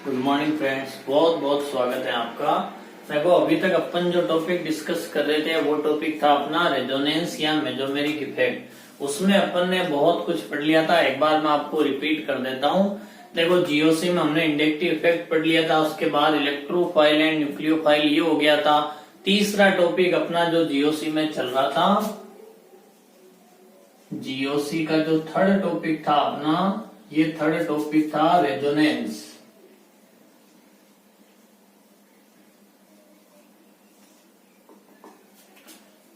Good morning friends, बहुत बहुत स्वागत है आपका। देखो, अभी तक अपन जो टॉपिक डिस्कस कर रहे थे वो टॉपिक था अपना रेजोनेंस या मेसोमेरिक इफेक्ट। उसमें अपन ने बहुत कुछ पढ़ लिया था। एक बार मैं आपको रिपीट कर देता हूँ। देखो, जीओसी में हमने इंडक्टिव इफेक्ट पढ़ लिया था, उसके बाद इलेक्ट्रोफाइल एंड न्यूक्लियोफाइल ये हो गया था। तीसरा टॉपिक अपना जो जीओसी में चल रहा था, जीओसी का जो थर्ड टॉपिक था अपना, ये थर्ड टॉपिक था रेजोनेंस।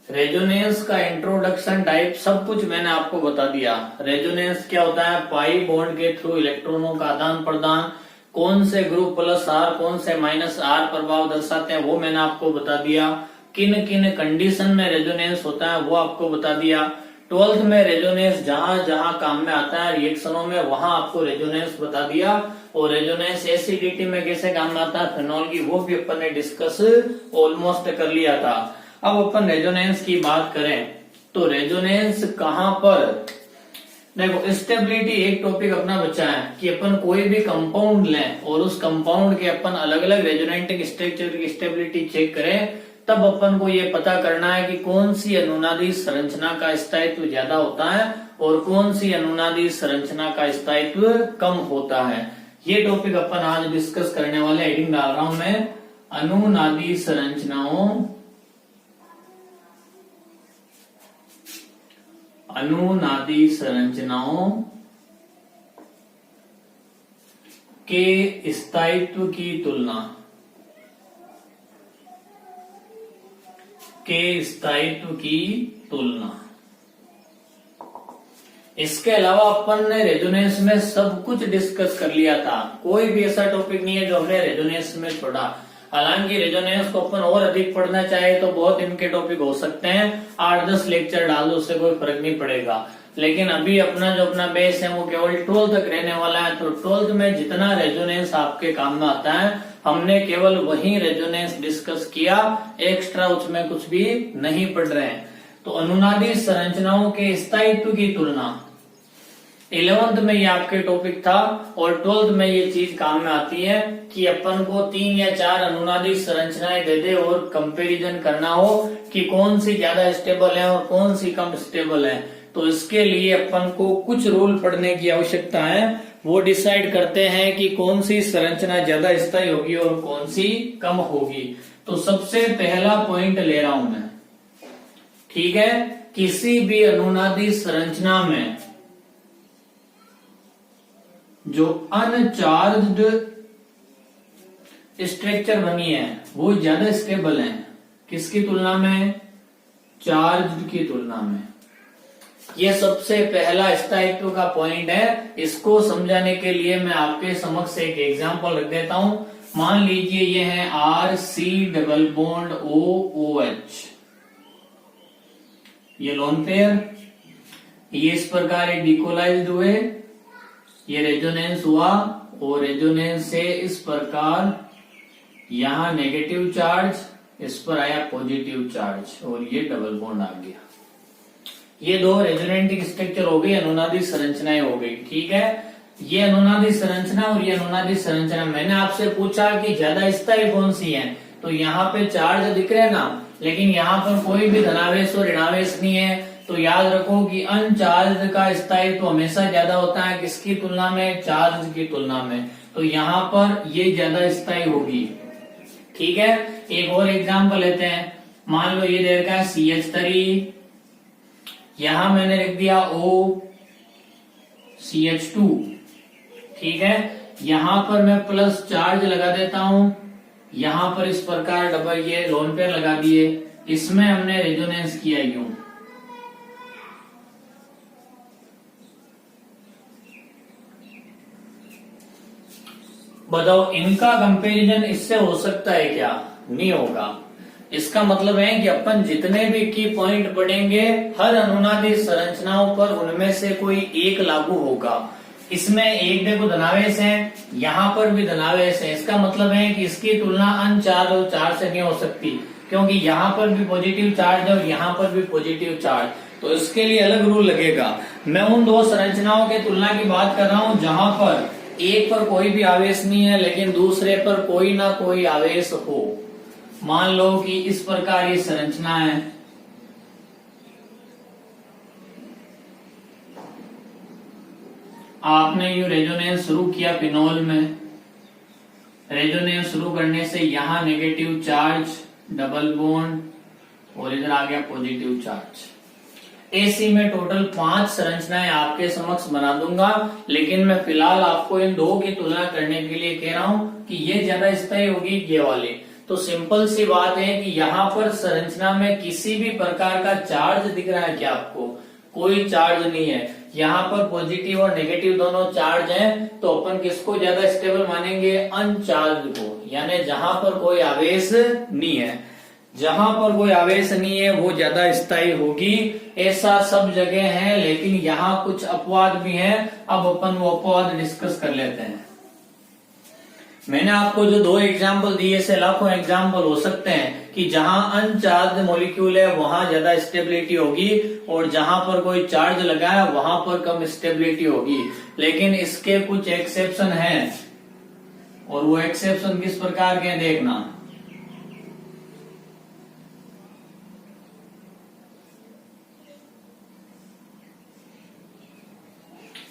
रेजोनेंस का इंट्रोडक्शन, टाइप, सब कुछ मैंने आपको बता दिया। रेजोनेंस क्या होता है? पाई बॉन्ड के थ्रू इलेक्ट्रॉनों का आदान प्रदान। कौन से ग्रुप प्लस आर, कौन से माइनस आर प्रभाव दर्शाते हैं वो मैंने आपको बता दिया। किन किन कंडीशन में रेजोनेंस होता है वो आपको बता दिया। 12th में रेजोनेंस जहां जहां काम में आता है रिएक्शनों में, वहां आपको रेजोनेंस बता दिया। और रेजोनेंस एसिडिटी में कैसे काम में आता है, फिनॉल की, वो भी अपन ने डिस्कस ऑलमोस्ट कर लिया था। अब अपन रेजोनेंस की बात करें तो रेजोनेंस कहां पर, देखो स्टेबिलिटी एक टॉपिक अपना बचा है कि अपन कोई भी कंपाउंड लें और उस कंपाउंड के अपन अलग अलग रेजोनेंटिक स्ट्रक्चर की स्टेबिलिटी चेक करें, तब अपन को ये पता करना है कि कौन सी अनुनादी संरचना का स्थायित्व ज्यादा होता है और कौन सी अनुनादी संरचना का स्थायित्व कम होता है। ये टॉपिक अपन आज डिस्कस करने वाले। हेडिंग डाल रहा हूं मैं, अनुनादी संरचनाओं, अनुनादी संरचनाओं के स्थायित्व की तुलना, के स्थायित्व की तुलना। इसके अलावा अपन ने रेजोनेंस में सब कुछ डिस्कस कर लिया था। कोई भी ऐसा टॉपिक नहीं है जो हमने रेजोनेंस में छोड़ा। हालांकि रेजोनेंस को अपन और अधिक पढ़ना चाहे तो बहुत इनके टॉपिक हो सकते हैं, 8-10 लेक्चर डाल दो, उससे कोई फर्क नहीं पड़ेगा। लेकिन अभी अपना जो अपना बेस है वो केवल 12 तक रहने वाला है। तो 12th में जितना रेजोनेंस आपके काम में आता है, हमने केवल वही रेजोनेंस डिस्कस किया, एक्स्ट्रा उसमें कुछ भी नहीं पढ़ रहे हैं। तो अनुनादी संरचनाओं के स्थायित्व की तुलना 11th में ये आपके टॉपिक था और 12th में ये चीज काम में आती है कि अपन को 3 या 4 अनुनादी संरचनाएं दे दे और कंपैरिजन करना हो कि कौन सी ज्यादा स्टेबल है और कौन सी कम स्टेबल है। तो इसके लिए अपन को कुछ रूल पढ़ने की आवश्यकता है। वो डिसाइड करते हैं कि कौन सी संरचना ज्यादा स्थायी होगी और कौन सी कम होगी। तो सबसे पहला पॉइंट ले रहा हूं मैं, ठीक है। किसी भी अनुनादी संरचना में जो अनचार्ज्ड स्ट्रक्चर बनी है वो ज्यादा स्टेबल है। किसकी तुलना में? चार्ज्ड की तुलना में। ये सबसे पहला स्थायित्व का पॉइंट है। इसको समझाने के लिए मैं आपके समक्ष एक एग्जांपल रख देता हूं। मान लीजिए ये है RC डबल बॉन्ड OOH, ये लोन पेयर, ये इस प्रकार डिकोलाइज्ड हुए, ये रेजोनेंस हुआ और रेजोनेंस से इस प्रकार यहां नेगेटिव चार्ज, इस पर आया पॉजिटिव चार्ज और ये डबल बॉन्ड आ गया। ये दो रेजोनेंटिक स्ट्रक्चर हो गई, अनुनादी संरचनाएं हो गई, ठीक है। ये अनुनादी संरचना और ये अनुनादी संरचना। मैंने आपसे पूछा कि ज्यादा स्थायी कौन सी है, तो यहाँ पे चार्ज दिख रहे हैं ना, लेकिन यहाँ पर कोई भी धनावेश और ऋणावेश नहीं है। तो याद रखो कि अनचार्ज का स्थायित्व हमेशा ज्यादा होता है। किसकी तुलना में? चार्ज की तुलना में। तो यहाँ पर ये ज्यादा स्थायी होगी, ठीक है। एक और एग्जांपल लेते हैं। मान लो ये दे रखा है CH3, यहां मैंने लिख दिया OCH2, ठीक है। यहां पर मैं प्लस चार्ज लगा देता हूं, यहां पर इस प्रकार डबल ये लोन पेयर लगा दिए, इसमें हमने रेजोनेंस किया यूं। बताओ इनका कंपैरिजन इससे हो सकता है क्या? नहीं होगा। इसका मतलब है कि अपन जितने भी की पॉइंट पढ़ेंगे हर अनुनादी संरचनाओं पर उनमें से कोई एक लागू होगा। इसमें एक देखो धनावेश है, यहाँ पर भी धनावेश है। इसका मतलब है कि इसकी तुलना अनचार्ज और चार्ज से नहीं हो सकती, क्योंकि यहाँ पर भी पॉजिटिव चार्ज है और यहाँ पर भी पॉजिटिव चार्ज। तो इसके लिए अलग रूल लगेगा। मैं उन दो संरचनाओं की तुलना की बात कर रहा हूं जहां पर एक पर कोई भी आवेश नहीं है लेकिन दूसरे पर कोई ना कोई आवेश हो। मान लो कि इस प्रकार ये संरचना है, आपने ये रेजोनेंस शुरू किया फिनोल में, रेजोनेंस शुरू करने से यहां नेगेटिव चार्ज, डबल बॉन्ड और इधर आ गया पॉजिटिव चार्ज। ऐसी में टोटल 5 संरचनाएं आपके समक्ष बना दूंगा, लेकिन मैं फिलहाल आपको इन दो की तुलना करने के लिए कह रहा हूं कि ये ज्यादा स्थायी होगी ये वाली। तो सिंपल सी बात है कि यहाँ पर संरचना में किसी भी प्रकार का चार्ज दिख रहा है क्या आपको? कोई चार्ज नहीं है। यहाँ पर पॉजिटिव और नेगेटिव दोनों चार्ज हैं, तो अपन किसको ज्यादा स्टेबल मानेंगे? अनचार्ज को, यानी जहां पर कोई आवेश नहीं है। जहां पर कोई आवेश नहीं है वो ज्यादा स्थायी होगी। ऐसा सब जगह है, लेकिन यहाँ कुछ अपवाद भी हैं। अब अपन वो अपवाद डिस्कस कर लेते हैं। मैंने आपको जो 2 एग्जाम्पल दिए से लाखों एग्जाम्पल हो सकते हैं कि जहां अनचार्ज मॉलिक्यूल है वहां ज्यादा स्टेबिलिटी होगी और जहां पर कोई चार्ज लगा है वहां पर कम स्टेबिलिटी होगी। लेकिन इसके कुछ एक्सेप्शन हैं, और वो एक्सेप्शन किस प्रकार के हैं देखना।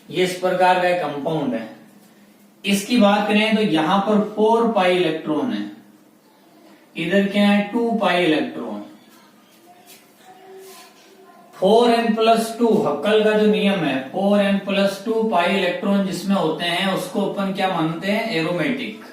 ये इस प्रकार का कंपाउंड है। इसकी बात करें तो यहां पर 4 पाई इलेक्ट्रॉन है, इधर क्या है 2 पाई इलेक्ट्रॉन। 4n+2 हक्कल का जो नियम है, 4n+2 पाई इलेक्ट्रॉन जिसमें होते हैं उसको अपन क्या मानते हैं? एरोमेटिक।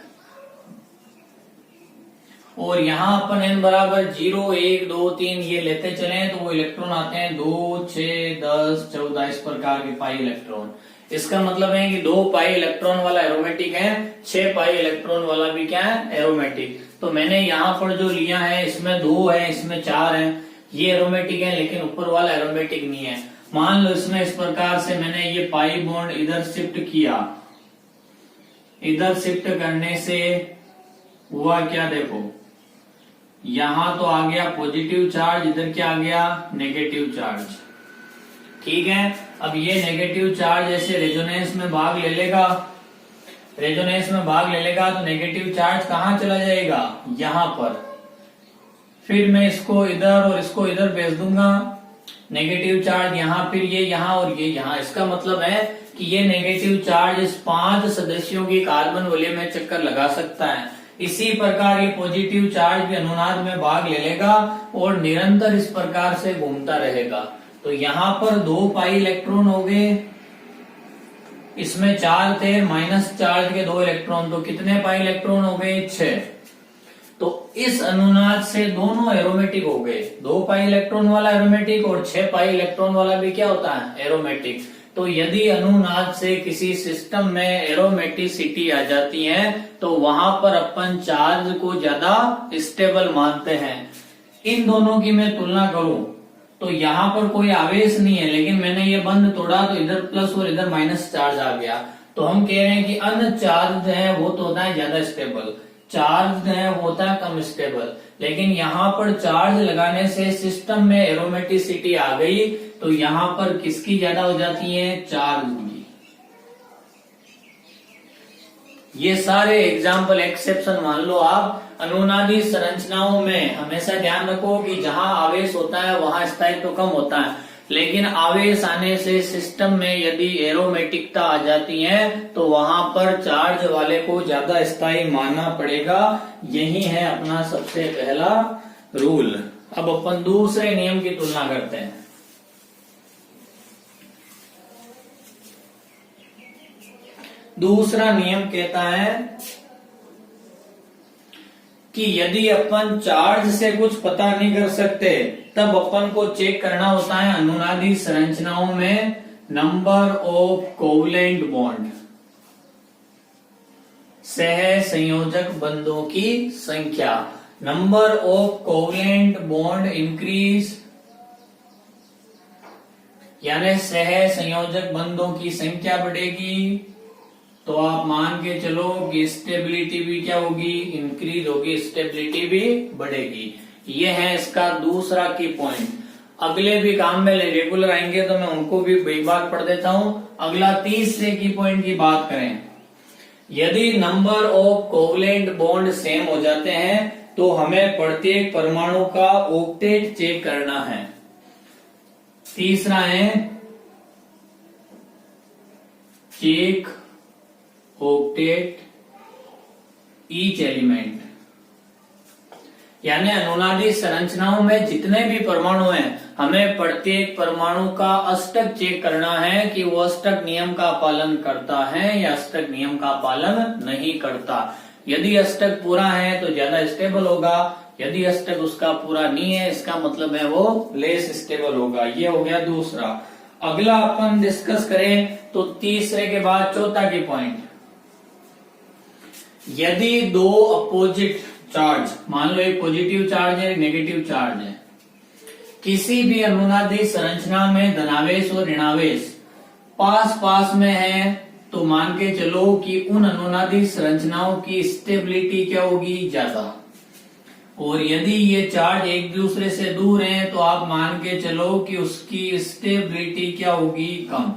और यहां अपन n बराबर 0, 1, 2, 3 ये लेते चले तो वो इलेक्ट्रॉन आते हैं 2, 6, 10, 14 इस प्रकार के पाई इलेक्ट्रॉन। इसका मतलब है कि 2 पाई इलेक्ट्रॉन वाला एरोमेटिक है, 6 पाई इलेक्ट्रॉन वाला भी क्या है? एरोमेटिक। तो मैंने यहाँ पर जो लिया है इसमें 2 है, इसमें 4 है, ये एरोमेटिक है, लेकिन ऊपर वाला एरोमेटिक नहीं है। मान लो इसमें इस प्रकार से मैंने ये पाई बॉन्ड इधर शिफ्ट किया, इधर शिफ्ट करने से हुआ क्या देखो, यहां तो आ गया पॉजिटिव चार्ज, इधर क्या आ गया? Negative charge. ठीक है, अब ये नेगेटिव चार्ज ऐसे रेजोनेंस में भाग ले लेगा, रेजोनेंस में भाग ले लेगा तो नेगेटिव चार्ज कहां चला जाएगा? यहां पर। फिर मैं इसको इधर और इसको इधर भेज दूंगा, नेगेटिव चार्ज यहां, फिर ये यहां और ये यहां। इसका मतलब है कि ये नेगेटिव चार्ज इस 5 सदस्यों की कार्बन वलय में चक्कर लगा सकता है। इसी प्रकार ये पॉजिटिव चार्ज भी अनुनाद में भाग ले लेगा और निरंतर इस प्रकार से घूमता रहेगा। तो यहाँ पर 2 पाई इलेक्ट्रॉन हो गए, इसमें 4 थे, माइनस चार्ज के 2 इलेक्ट्रॉन, तो कितने पाई इलेक्ट्रॉन हो गए? 6। तो इस अनुनाद से दोनों एरोमेटिक हो गए, 2 पाई इलेक्ट्रॉन वाला एरोमेटिक और 6 पाई इलेक्ट्रॉन वाला भी क्या होता है? एरोमेटिक। तो यदि अनुनाद से किसी सिस्टम में एरोमेटिसिटी आ जाती है तो वहां पर अपन चार्ज को ज्यादा स्टेबल मानते हैं। इन दोनों की मैं तुलना करूं तो यहाँ पर कोई आवेश नहीं है, लेकिन मैंने ये बंद तोड़ा तो इधर प्लस और इधर माइनस चार्ज आ गया। तो हम कह रहे हैं कि अनचार्ज है वो तो होता है ज्यादा स्टेबल, चार्ज है वो होता है कम स्टेबल। लेकिन यहाँ पर चार्ज लगाने से सिस्टम में एरोमेटिसिटी आ गई, तो यहाँ पर किसकी ज्यादा हो जाती है? चार्ज की। ये सारे एग्जाम्पल एक्सेप्शन मान लो आप। अनुनादी संरचनाओं में हमेशा ध्यान रखो कि जहां आवेश होता है वहां स्थायित्व कम होता है, लेकिन आवेश आने से सिस्टम में यदि एरोमेटिकता आ जाती है तो वहां पर चार्ज वाले को ज्यादा स्थायी मानना पड़ेगा। यही है अपना सबसे पहला रूल। अब अपन दूसरे नियम की तुलना करते हैं। दूसरा नियम कहता है कि यदि अपन चार्ज से कुछ पता नहीं कर सकते तब अपन को चेक करना होता है अनुनादी संरचनाओं में नंबर ऑफ कोवलेंट बॉन्ड, सह संयोजक बंधों की संख्या। Number of covalent bond increase, यानी सह संयोजक बंधों की संख्या बढ़ेगी, तो आप मान के चलो कि स्टेबिलिटी भी क्या होगी? इंक्रीज होगी, स्टेबिलिटी भी बढ़ेगी। ये है इसका दूसरा की पॉइंट। अगले भी काम में रेगुलर आएंगे तो मैं उनको भी एक बार पढ़ देता हूं। अगला तीसरे की पॉइंट की बात करें यदि number of covalent bond same हो जाते हैं तो हमें प्रत्येक परमाणु का ऑक्टेट चेक करना है। तीसरा है चेक ऑक्टेट ईच एलिमेंट, यानी अनुनादी संरचनाओं में जितने भी परमाणु हैं हमें प्रत्येक परमाणु का अष्टक चेक करना है कि वो अष्टक नियम का पालन करता है या अष्टक नियम का पालन नहीं करता। यदि अष्टक पूरा है तो ज्यादा स्टेबल होगा, यदि अष्टक उसका पूरा नहीं है इसका मतलब है वो लेस स्टेबल होगा। ये हो गया दूसरा। अगला अपन डिस्कस करें तो तीसरे के बाद चौथा की पॉइंट, यदि दो अपोजिट चार्ज, मान लो एक पॉजिटिव चार्ज है एक नेगेटिव चार्ज है, किसी भी अनुनादी संरचना में धनावेश और ऋणावेश पास पास में है तो मान के चलो कि उन अनुनादी संरचनाओं की स्टेबिलिटी क्या होगी, ज्यादा। और यदि ये चार्ज एक दूसरे से दूर हैं तो आप मान के चलो कि उसकी स्टेबिलिटी क्या होगी, कम।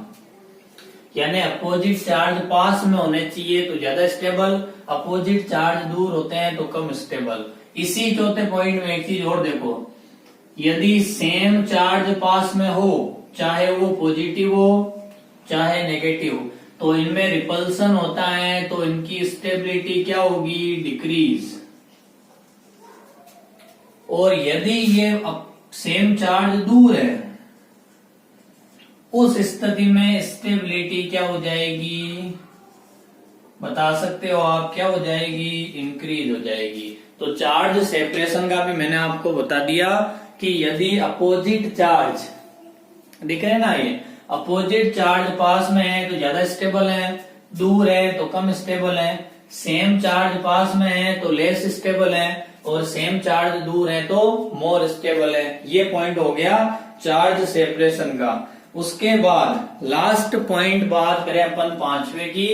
यानी अपोजिट चार्ज पास में होने चाहिए तो ज्यादा स्टेबल, अपोजिट चार्ज दूर होते हैं तो कम स्टेबल। इसी चौथे पॉइंट में एक चीज और देखो, यदि सेम चार्ज पास में हो, चाहे वो पॉजिटिव हो चाहे नेगेटिव, तो इनमें रिपल्सन होता है तो इनकी स्टेबिलिटी क्या होगी, डिक्रीज। और यदि ये सेम चार्ज दूर है उस स्थिति में स्टेबिलिटी क्या हो जाएगी, बता सकते हो आप, क्या हो जाएगी, इंक्रीज हो जाएगी। तो चार्ज सेपरेशन का भी मैंने आपको बता दिया कि यदि अपोजिट चार्ज दिख रहे ना, ये अपोजिट चार्ज पास में है तो ज्यादा स्टेबल है, दूर है तो कम स्टेबल है, सेम चार्ज पास में है तो लेस स्टेबल है, और सेम चार्ज दूर है तो मोर स्टेबल है। ये पॉइंट हो गया चार्ज सेपरेशन का। उसके बाद लास्ट पॉइंट बात करें अपन पांचवे की,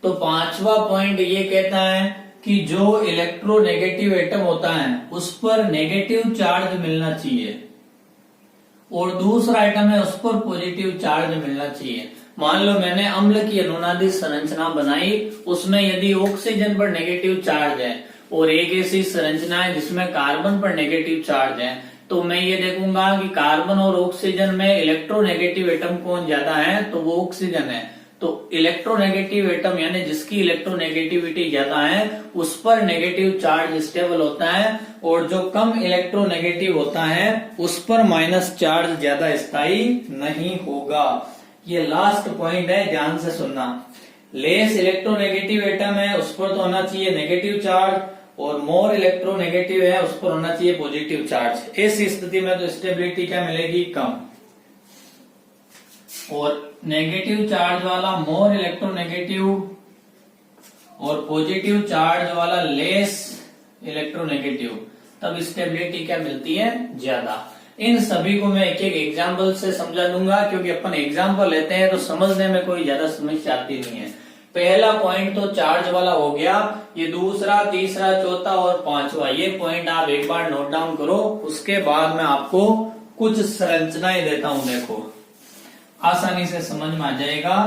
तो पांचवा पॉइंट ये कहता है कि जो इलेक्ट्रोनेगेटिव एटम होता है उस पर नेगेटिव चार्ज मिलना चाहिए और दूसरा एटम है उस पर पॉजिटिव चार्ज मिलना चाहिए। मान लो मैंने अम्ल की अनुनादी संरचना बनाई, उसमें यदि ऑक्सीजन पर नेगेटिव चार्ज है और एक ऐसी संरचना है जिसमें कार्बन पर नेगेटिव चार्ज है, तो मैं ये देखूंगा कि कार्बन और ऑक्सीजन में इलेक्ट्रोनेगेटिव एटम कौन ज्यादा है, तो वो ऑक्सीजन है। तो इलेक्ट्रोनेगेटिव एटम यानी जिसकी इलेक्ट्रोनेगेटिविटी ज्यादा है उस पर नेगेटिव चार्ज स्टेबल होता है, और जो कम इलेक्ट्रोनेगेटिव होता है उस पर माइनस चार्ज ज्यादा स्थायी नहीं होगा। ये लास्ट पॉइंट है, ध्यान से सुनना। लेस इलेक्ट्रोनेगेटिव एटम है उस पर तो होना चाहिए नेगेटिव चार्ज, और मोर इलेक्ट्रोनेगेटिव है उस पर होना चाहिए पॉजिटिव चार्ज। इस स्थिति में तो स्टेबिलिटी क्या मिलेगी, कम। और नेगेटिव चार्ज वाला मोर इलेक्ट्रोनेगेटिव और पॉजिटिव चार्ज वाला लेस इलेक्ट्रोनेगेटिव, तब स्टेबिलिटी क्या मिलती है, ज्यादा। इन सभी को मैं एक एक एग्जाम्पल से समझा दूंगा, क्योंकि अपन एग्जाम्पल लेते हैं तो समझने में कोई ज्यादा समस्या आती नहीं है। पहला पॉइंट तो चार्ज वाला हो गया, ये दूसरा, तीसरा, चौथा और पांचवा, ये पॉइंट आप एक बार नोट डाउन करो। उसके बाद मैं आपको कुछ संरचनाएं देता हूं, देखो आसानी से समझ में आ जाएगा।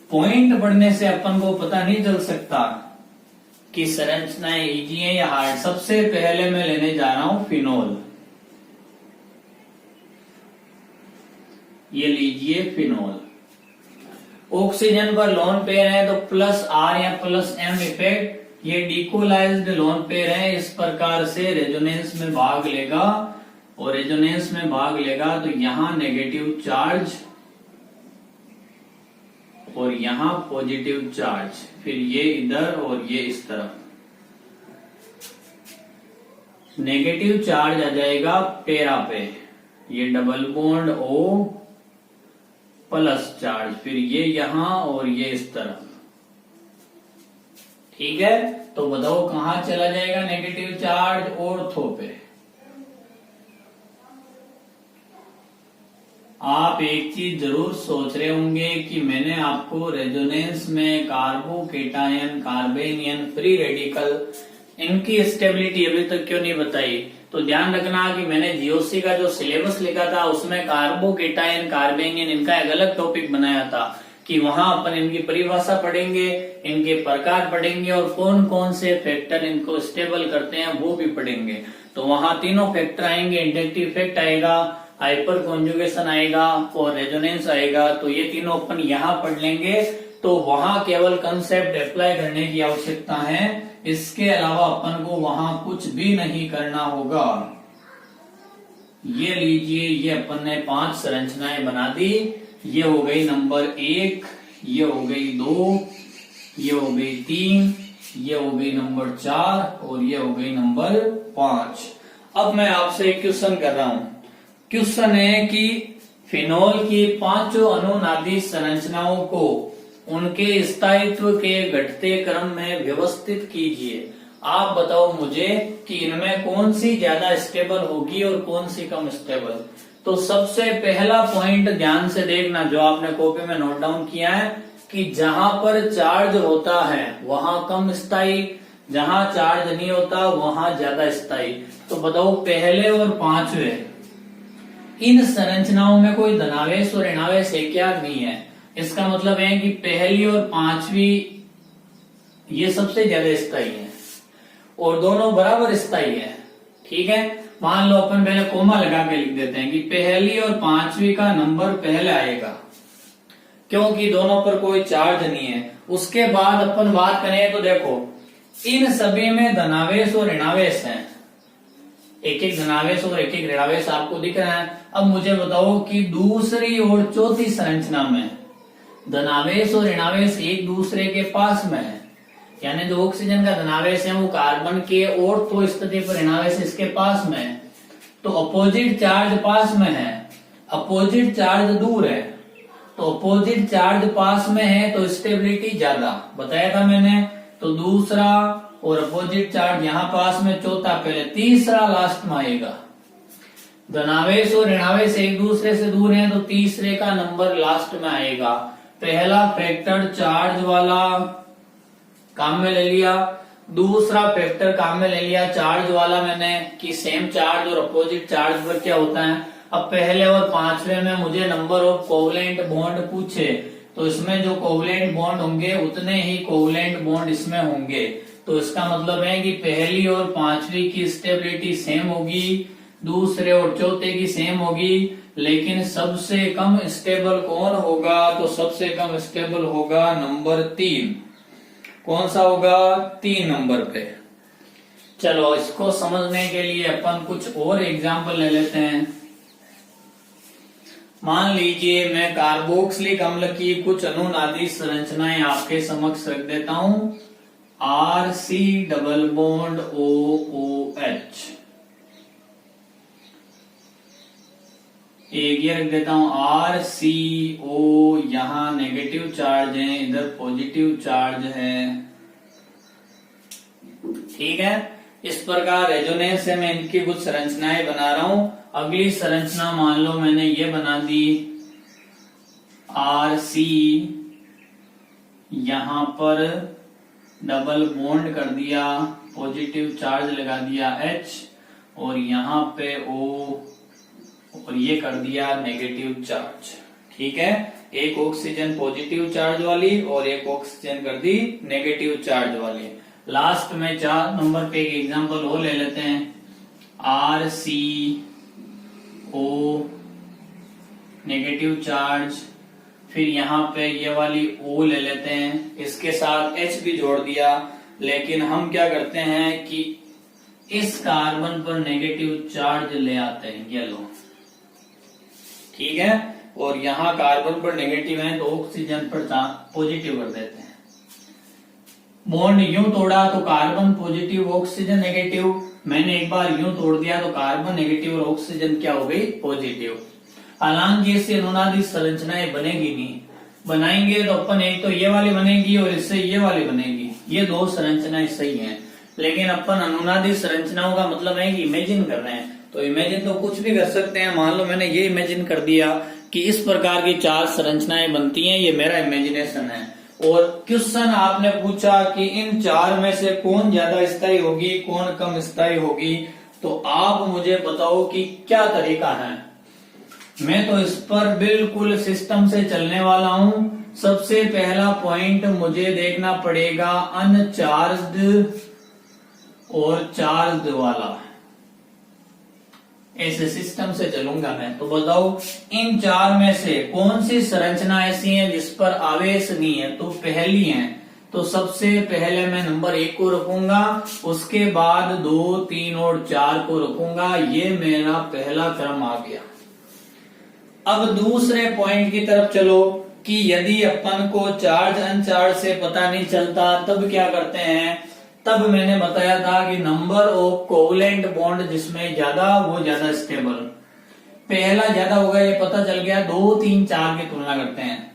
पॉइंट पढ़ने से अपन को पता नहीं चल सकता कि संरचनाएं इजी है या हार्ड। सबसे पहले मैं लेने जा रहा हूं फिनोल। ये लीजिए फिनोल। ऑक्सीजन पर लोन पेयर है तो प्लस आर या प्लस एम इफेक्ट, ये डिकोलाइज्ड लोन पेयर है, इस प्रकार से रेजोनेंस में भाग लेगा, और रेजोनेंस में भाग लेगा तो यहां नेगेटिव चार्ज और यहां पॉजिटिव चार्ज, फिर ये इधर और ये इस तरफ नेगेटिव चार्ज आ जाएगा पेरा पे, ये double bond O plus charge, फिर ये यहां और ये इस तरफ। ठीक है, तो बताओ कहां चला जाएगा नेगेटिव चार्ज, ऑर्थो पे। आप एक चीज जरूर सोच रहे होंगे कि मैंने आपको रेजोनेंस में कार्बोकेटायन, कार्बेनियन, फ्री रेडिकल, इनकी स्टेबिलिटी अभी तक क्यों नहीं बताई। तो ध्यान रखना कि मैंने जीओसी का जो सिलेबस लिखा था उसमें कार्बोकेटायन, कार्बेनियन, इनका एक अलग टॉपिक बनाया था कि वहां अपन इनकी परिभाषा पढ़ेंगे, इनके प्रकार पढ़ेंगे और कौन कौन से फैक्टर इनको स्टेबल करते हैं वो भी पढ़ेंगे। तो वहां तीनों फैक्टर आएंगे, इंडक्टिव इफेक्ट आएगा, हाइपर कॉन्जुगेशन आएगा और रेजोनेंस आएगा। तो ये तीनों अपन यहाँ पढ़ लेंगे। तो वहां केवल कंसेप्ट अप्लाई करने की आवश्यकता है, इसके अलावा अपन को वहां कुछ भी नहीं करना होगा। ये लीजिए, ये अपन ने 5 संरचनाएं बना दी। ये हो गई नंबर 1, ये हो गई 2, ये हो गई 3, ये हो गई नंबर 4 और ये हो गई नंबर 5। अब मैं आपसे एक क्वेश्चन कर रहा हूं। क्वेश्चन है कि फिनोल की 5 अनुनादी संरचनाओं को उनके स्थायित्व के घटते क्रम में व्यवस्थित कीजिए। आप बताओ मुझे कि इनमें कौन सी ज्यादा स्टेबल होगी और कौन सी कम स्टेबल। तो सबसे पहला पॉइंट ध्यान से देखना जो आपने कॉपी में नोट डाउन किया है कि जहां पर चार्ज होता है वहां कम स्थायी, जहां चार्ज नहीं होता वहां ज्यादा स्थायी। तो बताओ पहले और 5वें इन संरचनाओं में कोई धनावेश और ऋणावेश है क्या? नहीं है। इसका मतलब है कि पहली और 5वीं ये सबसे ज्यादा स्थायी है और दोनों बराबर स्थायी है। ठीक है, मान लो अपन पहले कोमा लगा के लिख देते हैं कि पहली और 5वीं का नंबर पहले आएगा क्योंकि दोनों पर कोई चार्ज नहीं है। उसके बाद अपन बात करें तो देखो इन सभी में धनावेश और ऋणावेश है, एक एक धनावेश और एक एक ऋणावेश आपको दिख रहा है। अब मुझे बताओ कि दूसरी और चौथी संरचना में धनावेश और ऋणावेश एक दूसरे के पास में है, यानी जो ऑक्सीजन का धनावेश है वो कार्बन के ऑर्थो स्थिति पर ऋणावेश इसके पास में है। तो अपोजिट चार्ज पास में है, अपोजिट चार्ज दूर है। तो अपोजिट चार्ज पास में है तो स्टेबिलिटी ज्यादा, बताया था मैंने। तो दूसरा और अपोजिट चार्ज यहाँ पास में, चौथा पहले, तीसरा लास्ट में आएगा। धनावेश और ऋणावेश एक दूसरे से दूर हैं तो तीसरे का नंबर लास्ट में आएगा। पहला फैक्टर चार्ज वाला काम में ले लिया, दूसरा फैक्टर काम में ले लिया चार्ज वाला मैंने कि सेम चार्ज और अपोजिट चार्ज पर क्या होता है। अब पहले और 5वें में मुझे नंबर ऑफ कोवलेंट बॉन्ड पूछे तो इसमें जो कोवलेंट बॉन्ड होंगे उतने ही कोवलेंट बॉन्ड इसमें होंगे। तो इसका मतलब है कि पहली और 5वीं की स्टेबिलिटी सेम होगी, दूसरे और चौथे की सेम होगी, लेकिन सबसे कम स्टेबल कौन होगा? तो सबसे कम स्टेबल होगा नंबर 3। कौन सा होगा? 3 नंबर पे। चलो इसको समझने के लिए अपन कुछ और एग्जाम्पल ले लेते हैं। मान लीजिए मैं कार्बोक्सिलिक अम्ल की कुछ अनुनादी संरचनाएं आपके समक्ष रख देता हूं। RC डबल बॉन्ड OOH, एक ये रख देता हूं RCO, यहां नेगेटिव चार्ज है, इधर पॉजिटिव चार्ज है। ठीक है, इस प्रकार रेजोनेंस से मैं इनकी कुछ संरचनाएं बना रहा हूं। अगली संरचना मान लो मैंने ये बना दी RC, यहां पर डबल बॉन्ड कर दिया, पॉजिटिव चार्ज लगा दिया H और यहाँ पे O और ये कर दिया नेगेटिव चार्ज। ठीक है, एक ऑक्सीजन पॉजिटिव चार्ज वाली और एक ऑक्सीजन कर दी नेगेटिव चार्ज वाली। लास्ट में 4 नंबर पे एक एग्जांपल और ले लेते हैं। RCO नेगेटिव चार्ज, फिर यहाँ पे ये वाली O ले लेते हैं, इसके साथ H भी जोड़ दिया। लेकिन हम क्या करते हैं कि इस कार्बन पर नेगेटिव चार्ज ले आते हैं, ये लो। ठीक है, और यहाँ कार्बन पर नेगेटिव है तो ऑक्सीजन पर पॉजिटिव कर देते हैं। बॉन्ड यूं तोड़ा तो कार्बन पॉजिटिव ऑक्सीजन नेगेटिव, मैंने एक बार यूं तोड़ दिया तो कार्बन नेगेटिव और ऑक्सीजन क्या हो गई? पॉजिटिव। हालांकि इससे अनुनादी संरचनाएं बनेगी नहीं, बनाएंगे तो अपन एक तो ये वाली बनेगी और इससे ये वाली बनेगी, ये 2 संरचनाएं सही हैं। लेकिन अपन अनुनादी संरचनाओं का मतलब है कि इमेजिन कर रहे हैं, तो इमेजिन तो कुछ भी कर सकते हैं। मान लो मैंने ये इमेजिन कर दिया कि इस प्रकार की 4 संरचनाएं बनती हैं, ये मेरा इमेजिनेशन है। और क्वेश्चन आपने पूछा कि इन 4 में से कौन ज्यादा स्थायी होगी, कौन कम स्थायी होगी, तो आप मुझे बताओ कि क्या तरीका है। मैं तो इस पर बिल्कुल सिस्टम से चलने वाला हूं। सबसे पहला पॉइंट मुझे देखना पड़ेगा अनचार्ज्ड और चार्ज्ड वाला। ऐसे सिस्टम से चलूंगा मैं। तो बताओ इन चार में से कौन सी संरचना ऐसी है जिस पर आवेश नहीं है? तो पहली है। तो सबसे पहले मैं नंबर 1 को रखूंगा, उसके बाद 2, 3 और 4 को रखूंगा। ये मेरा पहला क्रम आ गया। अब दूसरे पॉइंट की तरफ चलो कि यदि अपन को चार्ज अनचार्ज से पता नहीं चलता तब क्या करते हैं? तब मैंने बताया था कि नंबर ऑफ कोवलेंट बॉन्ड जिसमें ज्यादा वो ज्यादा स्टेबल। पहला ज्यादा होगा ये पता चल गया, 2, 3, 4 की तुलना करते हैं।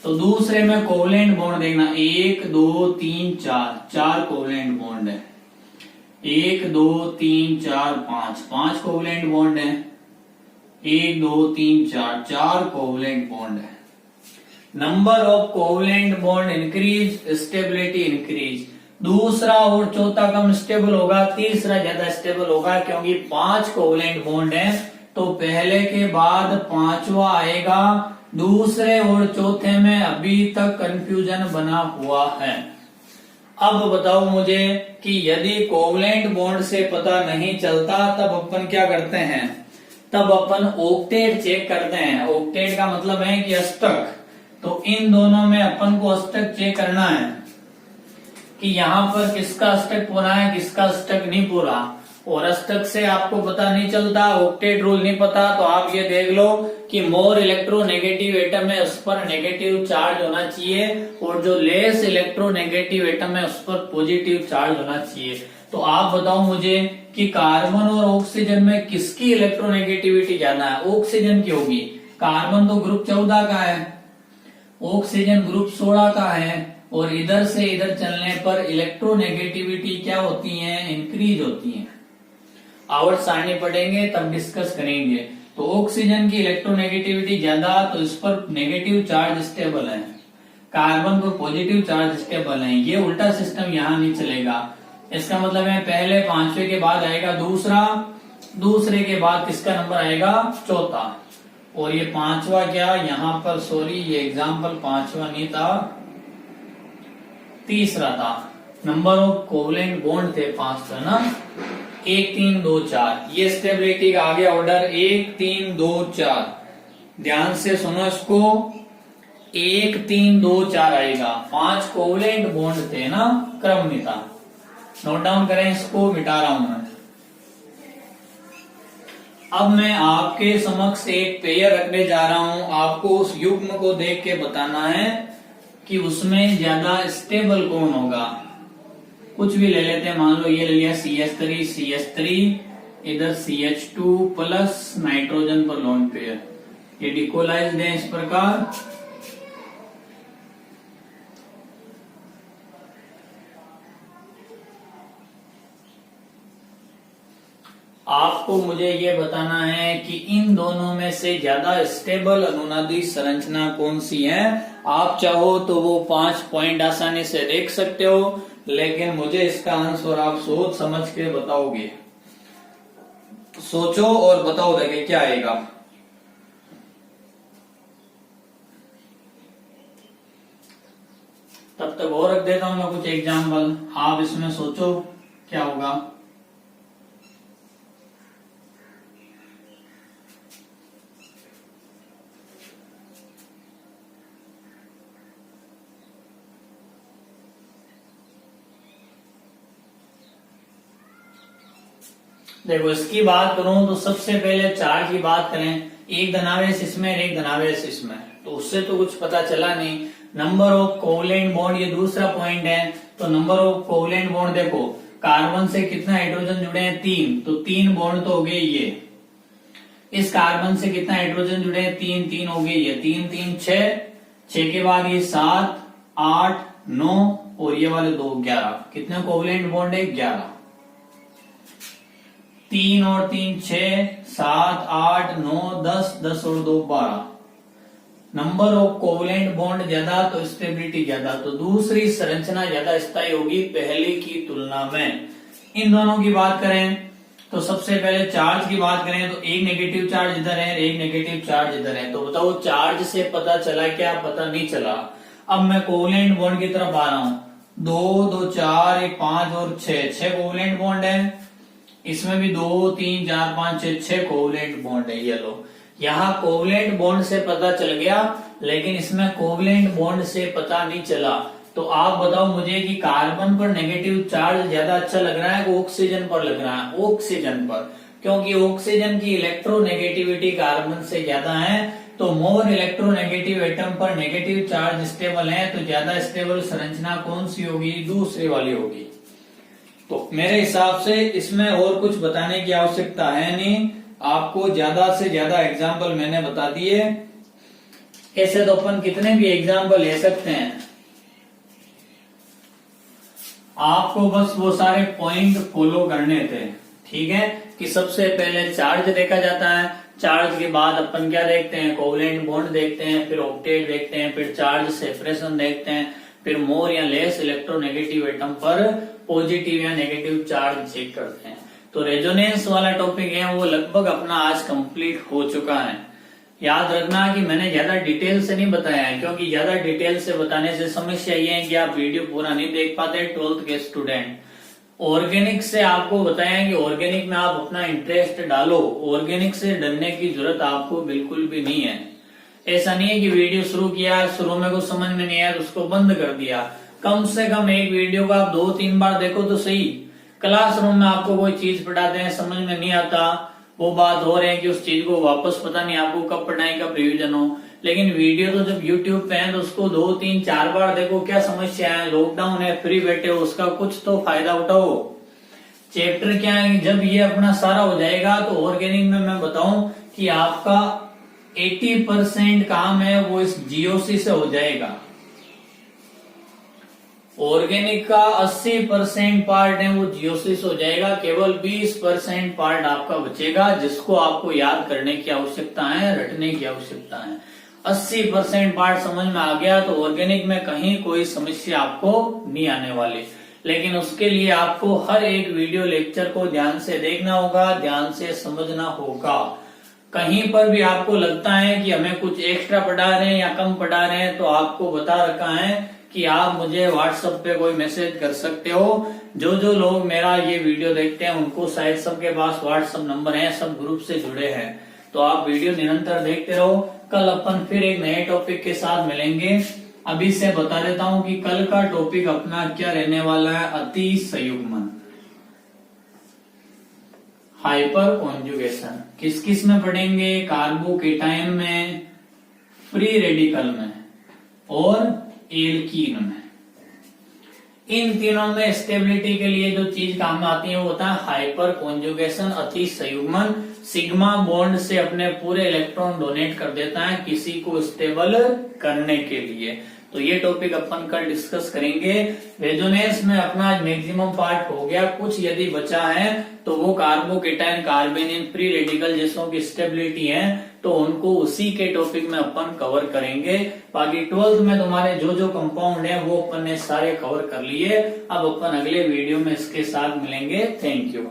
तो दूसरे में कोवलेंट बॉन्ड देखना, 1, 2, 3, 4, 4 कोवलेंट बॉन्ड है। 1, 2, 3, 4, 5 कोवलेंट बॉन्ड है। 1, 2, 3, 4 4 कोवलेंट बॉन्ड है। Number of covalent bond increase, stability increase. दूसरा और चौथा कम स्टेबल होगा, तीसरा ज्यादा स्टेबल होगा, क्योंकि 5 कोवलेंट बॉन्ड है। तो पहले के बाद पांचवा आएगा, दूसरे और चौथे में अभी तक कंफ्यूजन बना हुआ है। अब बताओ मुझे कि यदि कोवलेंट बॉन्ड से पता नहीं चलता तब अपन क्या करते हैं? तब अपन ऑक्टेट चेक करते हैं। ऑक्टेट का मतलब है कि अष्टक। तो इन दोनों में अपन को अष्टक चेक करना है कि यहाँ पर किसका अष्टक पूरा है, किसका अष्टक नहीं पूरा। और अष्टक से आपको पता नहीं चलता, ऑक्टेट रूल नहीं पता, तो आप ये देख लो कि मोर इलेक्ट्रोनेगेटिव एटम है उस पर नेगेटिव चार्ज होना चाहिए, और जो लेस इलेक्ट्रोनेगेटिव एटम है उस पर पॉजिटिव चार्ज होना चाहिए। तो आप बताओ मुझे कि कार्बन और ऑक्सीजन में किसकी इलेक्ट्रोनेगेटिविटी ज्यादा है? ऑक्सीजन की होगी। कार्बन तो ग्रुप 14 का है, ऑक्सीजन ग्रुप 16 का है, और इधर से इधर चलने पर इलेक्ट्रोनेगेटिविटी क्या होती है? इंक्रीज होती है। आवर्त सारणी पढ़ेंगे तब डिस्कस करेंगे। तो ऑक्सीजन की इलेक्ट्रोनेगेटिविटी ज्यादा, तो इस पर नेगेटिव चार्ज स्टेबल है, कार्बन पर पॉजिटिव चार्ज स्टेबल है। ये उल्टा सिस्टम यहाँ नहीं चलेगा। इसका मतलब है पहले पांचवे के बाद आएगा दूसरा, दूसरे के बाद किसका नंबर आएगा? चौथा। और ये पांचवा क्या यहाँ पर, सॉरी ये एग्जाम्पल पांचवा नहीं था, तीसरा था। नंबर ऑफ कोवलेंट बॉन्ड थे 5 था ना, 1, 3, 2, 4। ये स्टेबिलिटी का आ गया ऑर्डर 1, 3, 2, 4। ध्यान से सुनो इसको, 1, 3, 2, 4 आएगा। 5 कोवलेंट बॉन्ड थे ना, क्रम नहीं था। नोट डाउन करें, इसको मिटा रहा हूं मैं। अब मैं आपके समक्ष एक पेयर रखने जा रहा हूं। आपको उस युग्म को देख के बताना है कि उसमें ज्यादा स्टेबल कौन होगा। कुछ भी ले लेते हैं, मान लो ये ले लिया CH3, इधर CH2 प्लस नाइट्रोजन पर लोन पेयर। ये डिकोलाइज्ड है इस प्रकार। आपको मुझे ये बताना है कि इन दोनों में से ज्यादा स्टेबल अनुनादी संरचना कौन सी है। आप चाहो तो वो 5 पॉइंट आसानी से देख सकते हो, लेकिन मुझे इसका आंसर आप सोच समझ के बताओगे। सोचो और बताओ, देखे क्या आएगा। तब तक और रख देता हूं मैं कुछ एग्जाम्पल, आप इसमें सोचो क्या होगा। देखो इसकी बात करूं तो सबसे पहले चार्ज की बात करें, एक धनावेश इसमें एक धनावेश इसमें, तो उससे तो कुछ पता चला नहीं। नंबर ऑफ कोवलेंट बॉन्ड ये दूसरा पॉइंट है। तो नंबर ऑफ कोवलेंट बॉन्ड देखो, कार्बन से कितना हाइड्रोजन जुड़े हैं? 3, तो 3 बॉन्ड तो हो गए ये। इस कार्बन से कितना हाइड्रोजन जुड़े हैं? 3, 3 हो गए ये। 3, 3, 6 के बाद ये 7, 8, 9 और ये वाले 2, 11। कितने कोवलेंट बॉन्ड है? 11। 3 और 3 6, 7, 8, 9, 10, 10 और 2 12। नंबर ऑफ कोवलेंट बॉन्ड ज्यादा तो स्टेबिलिटी ज्यादा, तो दूसरी संरचना ज्यादा स्थायी होगी पहले की तुलना में। इन दोनों की बात करें तो सबसे पहले चार्ज की बात करें तो एक नेगेटिव चार्ज इधर है, एक नेगेटिव चार्ज इधर है। तो बताओ चार्ज से पता चला क्या, पता नहीं चला। अब मैं कोवलेंट बॉन्ड की तरफ आ रहा हूं। 2 2 4 1 5 और 6 कोवलेंट बॉन्ड है। इसमें भी 2 3 4 5 6 कोवलेंट बॉन्ड है। ये लो, यहाँ कोवलेंट बॉन्ड से पता चल गया, लेकिन इसमें कोवलेंट बॉन्ड से पता नहीं चला। तो आप बताओ मुझे कि कार्बन पर नेगेटिव चार्ज ज्यादा अच्छा लग रहा है कि ऑक्सीजन पर लग रहा है? ऑक्सीजन पर, क्योंकि ऑक्सीजन की इलेक्ट्रोनेगेटिविटी कार्बन से ज्यादा है। तो मोर इलेक्ट्रोनेगेटिव एटम पर नेगेटिव चार्ज स्टेबल है, तो ज्यादा स्टेबल संरचना कौन सी होगी? दूसरी वाली होगी। तो मेरे हिसाब से इसमें और कुछ बताने की आवश्यकता है नहीं, आपको ज्यादा से ज्यादा एग्जाम्पल मैंने बता दिए। ऐसे तो अपन कितने भी एग्जाम्पल ले सकते हैं, आपको बस वो सारे पॉइंट फॉलो करने थे। ठीक है, कि सबसे पहले चार्ज देखा जाता है, चार्ज के बाद अपन क्या देखते हैं? कोवलेंट बॉन्ड देखते हैं, फिर ऑक्टेट देखते हैं, फिर चार्ज सेपरेशन देखते हैं, फिर मोर या लेस इलेक्ट्रोनेगेटिव एटम पर पॉजिटिव या नेगेटिव चार्ज चेक करते हैं। तो रेजोनेंस वाला टॉपिक है वो लगभग अपना आज कंप्लीट हो चुका है। याद रखना कि मैंने ज्यादा डिटेल से नहीं बताया है, क्योंकि ज्यादा डिटेल से बताने से समस्या ये है कि आप वीडियो पूरा नहीं देख पाते 12th के स्टूडेंट। ऑर्गेनिक से आपको बताया कि ऑर्गेनिक में आप अपना इंटरेस्ट डालो, ऑर्गेनिक से डरने की जरूरत आपको बिल्कुल भी नहीं है। ऐसा नहीं है कि वीडियो शुरू किया, शुरू में कुछ समझ में नहीं आया तो उसको बंद कर दिया। कम से कम एक वीडियो का आप 2-3 बार देखो तो सही। क्लासरूम में आपको कोई चीज पढ़ाते हैं, समझ में नहीं आता, वो बात हो रही है कि उस चीज को वापस पता नहीं आपको कब पढ़ाएं, कब रिवीजन हो। लेकिन वीडियो तो जब YouTube पे है तो उसको 2-3-4 बार देखो। क्या समस्या है? लॉकडाउन है, फ्री बैठे हो, उसका कुछ तो फायदा उठाओ। चैप्टर क्या है, जब ये अपना सारा हो जाएगा तो ऑर्गेनिक में मैं बताऊं कि आपका 80% काम है वो इस जीओसी से हो जाएगा। ऑर्गेनिक का 80% पार्ट है वो जीओसी से हो जाएगा, केवल 20% पार्ट आपका बचेगा, जिसको आपको याद करने की आवश्यकता है, रटने की आवश्यकता है। 80% पार्ट समझ में आ गया तो ऑर्गेनिक में कहीं कोई समस्या आपको नहीं आने वाली। लेकिन उसके लिए आपको हर एक वीडियो लेक्चर को ध्यान से देखना होगा, ध्यान से समझना होगा। कहीं पर भी आपको लगता है कि हमें कुछ एक्स्ट्रा पढ़ा रहे हैं या कम पढ़ा रहे हैं, तो आपको बता रखा है कि आप मुझे व्हाट्सएप पे कोई मैसेज कर सकते हो। जो लोग मेरा ये वीडियो देखते हैं उनको शायद सबके पास व्हाट्सएप नंबर है, सब ग्रुप से जुड़े हैं। तो आप वीडियो निरंतर देखते रहो। कल अपन फिर एक नए टॉपिक के साथ मिलेंगे। अभी से बता देता हूं कि कल का टॉपिक अपना क्या रहने वाला है? अति संयुग्मन, हाइपर कॉन्जुगेशन। किस किस में पढ़ेंगे? कार्बोकेटायन में, फ्री रेडिकल में और एल्कीन में। इन तीनों में स्टेबिलिटी के लिए जो चीज काम में आती है वो होता है हाइपर कॉन्जुगेशन, अति संयुग्मन। सिग्मा बॉन्ड से अपने पूरे इलेक्ट्रॉन डोनेट कर देता है किसी को स्टेबल करने के लिए। तो ये टॉपिक अपन कल डिस्कस करेंगे। रेजोनेंस में अपना मैक्सिमम पार्ट हो गया, कुछ यदि बचा है तो वो कार्बोकेटायन, कार्बेनिन, फ्री रेडिकल जैसों की स्टेबिलिटी है, तो उनको उसी के टॉपिक में अपन कवर करेंगे। बाकी 12th में तुम्हारे जो कंपाउंड है वो अपन ने सारे कवर कर लिए। अब अपन अगले वीडियो में इसके साथ मिलेंगे। Thank you.